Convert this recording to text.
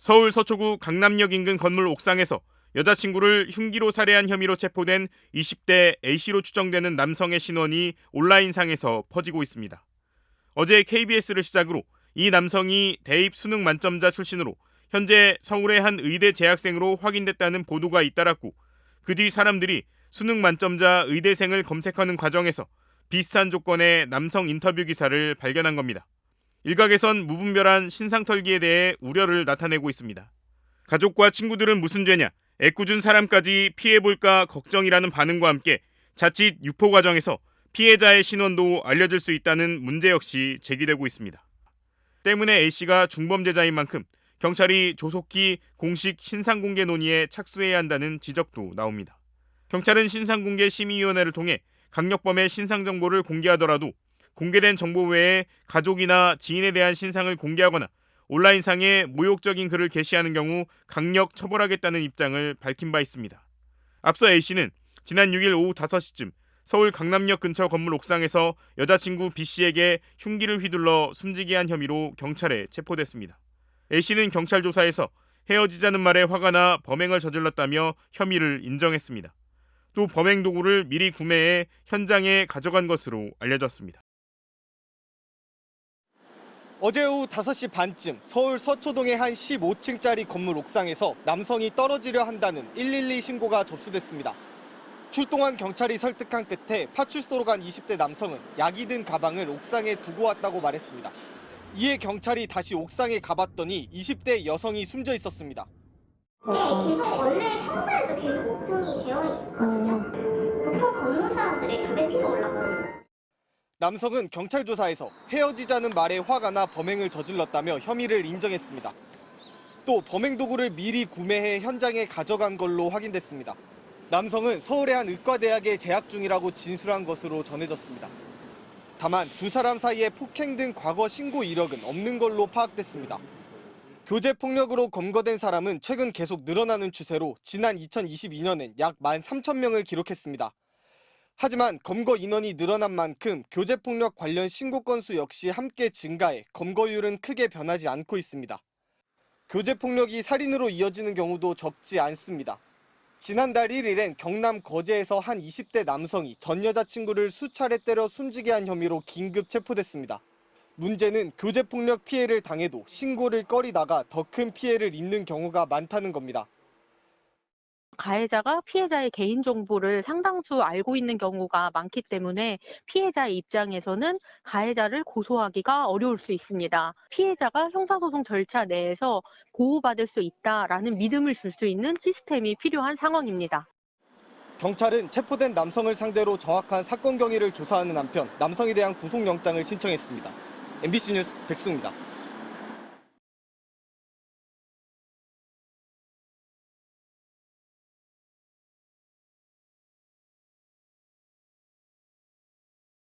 서울 서초구 강남역 인근 건물 옥상에서 여자친구를 흉기로 살해한 혐의로 체포된 20대 A씨로 추정되는 남성의 신원이 온라인상에서 퍼지고 있습니다. 어제 KBS를 시작으로 이 남성이 대입 수능 만점자 출신으로 현재 서울의 한 의대 재학생으로 확인됐다는 보도가 잇따랐고, 그 뒤 사람들이 수능 만점자 의대생을 검색하는 과정에서 비슷한 조건의 남성 인터뷰 기사를 발견한 겁니다. 일각에선 무분별한 신상털기에 대해 우려를 나타내고 있습니다. 가족과 친구들은 무슨 죄냐, 애꿎은 사람까지 피해볼까 걱정이라는 반응과 함께 자칫 유포 과정에서 피해자의 신원도 알려질 수 있다는 문제 역시 제기되고 있습니다. 때문에 A씨가 중범죄자인 만큼 경찰이 조속히 공식 신상공개 논의에 착수해야 한다는 지적도 나옵니다. 경찰은 신상공개 심의위원회를 통해 강력범의 신상 정보를 공개하더라도 공개된 정보 외에 가족이나 지인에 대한 신상을 공개하거나 온라인상에 모욕적인 글을 게시하는 경우 강력 처벌하겠다는 입장을 밝힌 바 있습니다. 앞서 A씨는 지난 6일 오후 5시쯤 서울 강남역 근처 건물 옥상에서 여자친구 B씨에게 흉기를 휘둘러 숨지게 한 혐의로 경찰에 체포됐습니다. A씨는 경찰 조사에서 헤어지자는 말에 화가 나 범행을 저질렀다며 혐의를 인정했습니다. 또 범행 도구를 미리 구매해 현장에 가져간 것으로 알려졌습니다. 어제 오후 5시 반쯤 서울 서초동의 한 15층짜리 건물 옥상에서 남성이 떨어지려 한다는 112 신고가 접수됐습니다. 출동한 경찰이 설득한 끝에 파출소로 간 20대 남성은 약이 든 가방을 옥상에 두고 왔다고 말했습니다. 이에 경찰이 다시 옥상에 가봤더니 20대 여성이 숨져 있었습니다. 네, 계속 원래 평소에도 계속 오픈이 되어 있거든요. 보통 걷는 사람들이 2배 피로 올라가요. 남성은 경찰 조사에서 헤어지자는 말에 화가 나 범행을 저질렀다며 혐의를 인정했습니다. 또 범행 도구를 미리 구매해 현장에 가져간 걸로 확인됐습니다. 남성은 서울의 한 의과대학에 재학 중이라고 진술한 것으로 전해졌습니다. 다만 두 사람 사이에 폭행 등 과거 신고 이력은 없는 걸로 파악됐습니다. 교제폭력으로 검거된 사람은 최근 계속 늘어나는 추세로 지난 2022년엔 약 13,000명을 기록했습니다. 하지만 검거 인원이 늘어난 만큼 교제폭력 관련 신고 건수 역시 함께 증가해 검거율은 크게 변하지 않고 있습니다. 교제폭력이 살인으로 이어지는 경우도 적지 않습니다. 지난달 1일엔 경남 거제에서 한 20대 남성이 전 여자친구를 수차례 때려 숨지게 한 혐의로 긴급 체포됐습니다. 문제는 교제폭력 피해를 당해도 신고를 꺼리다가 더 큰 피해를 입는 경우가 많다는 겁니다. 가해자가 피해자의 개인정보를 상당수 알고 있는 경우가 많기 때문에 피해자의 입장에서는 가해자를 고소하기가 어려울 수 있습니다. 피해자가 형사소송 절차 내에서 보호받을 수 있다라는 믿음을 줄 수 있는 시스템이 필요한 상황입니다. 경찰은 체포된 남성을 상대로 정확한 사건 경위를 조사하는 한편 남성에 대한 구속영장을 신청했습니다. MBC 뉴스 백수입니다.